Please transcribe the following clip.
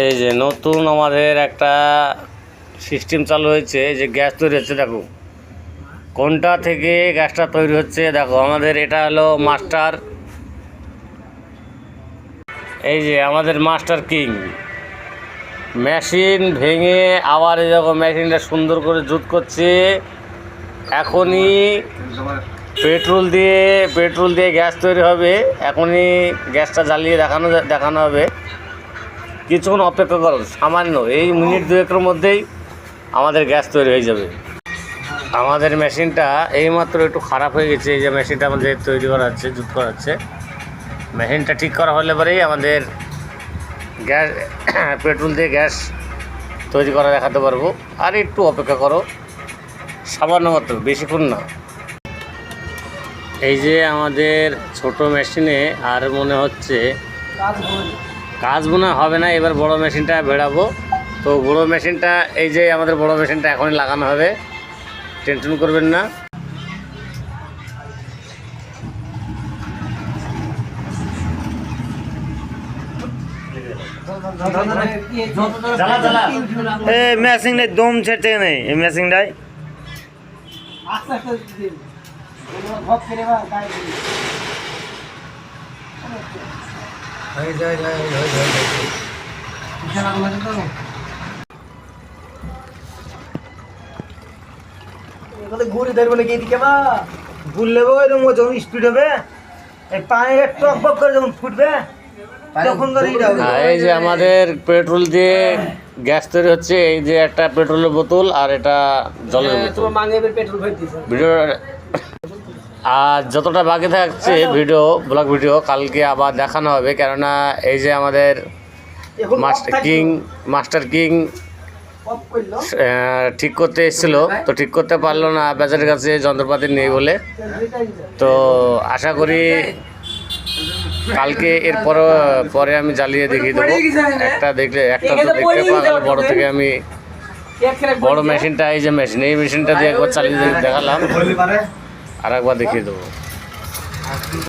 এই যে নতুন আমাদের একটা সিস্টেম চালু হয়েছে, যে গ্যাস তৈরি হচ্ছে। দেখো কোনটা থেকে গ্যাসটা তৈরি হচ্ছে। দেখো আমাদের এটা হলো মাস্টার, এই যে আমাদের মাস্টার কিং মেশিন ভেঙে আবার এই দেখো মেশিনটা সুন্দর করে জুত করছে। এখনই পেট্রোল দিয়ে গ্যাস তৈরি হবে। এখনই গ্যাসটা জ্বালিয়ে দেখানো হবে। কিছুক্ষণ অপেক্ষা করো, সামান্য এই মিনিট দুয়েকের মধ্যেই আমাদের গ্যাস তৈরি হয়ে যাবে। আমাদের মেশিনটা এইমাত্র একটু খারাপ হয়ে গেছে। এই যে মেশিনটা আমাদের তৈরি করা হচ্ছে, জুত করা হচ্ছে। মেশিনটা ঠিক করা হলে পরেই আমাদের গ্যাস পেট্রোল দিয়ে গ্যাস তৈরি করা দেখাতে পারবো। আর একটু অপেক্ষা করো, সামান্য মাত্র, বেশিক্ষণ না। এই যে আমাদের ছোট মেশিনে আর মনে হচ্ছে কাজ মনে হবে না। এবার বড় মেশিনটা ভেড়াবো। তো বড় মেশিনটা, এই যে আমাদের বড় মেশিনটা এখনই লাগানো হবে, টেনশন করবেন না। মেশিনটাই দম ছেড়ে নেই, এই মেশিনটাই ঘুরে ধরবো নাকি এদিকে বা ঘুরলে ওইরকম যখন স্পিড হবে, এই পানিটা টক বক করে যখন ফুটবে তখন এই যে আমাদের পেট্রোল দিয়ে গ্যাস তৈরি হচ্ছে। এই যে একটা পেট্রোলের বোতল আর এটা জলের বোতল। ভিডিও আর যতটা বাকি থাকছে ব্লগ ভিডিও কালকে আবার দেখানো হবে। কেননা এই যে আমাদের মাস্টার কিং ঠিক করতে এসেছিলো, তো ঠিক করতে পারলো না, বাজারের কাছে যন্ত্রপাতি নেই বলে। তো আশা করি কালকে পরে আমি জ্বালিয়ে দেখিয়ে দেবো। একটা তো দেখতে পারলাম বড় থেকে। আমি বড় মেশিনটা, এই যে এই মেশিনটা দিয়ে একবার চালিয়ে দেখালাম, আর একবার দেখিয়ে দেবো।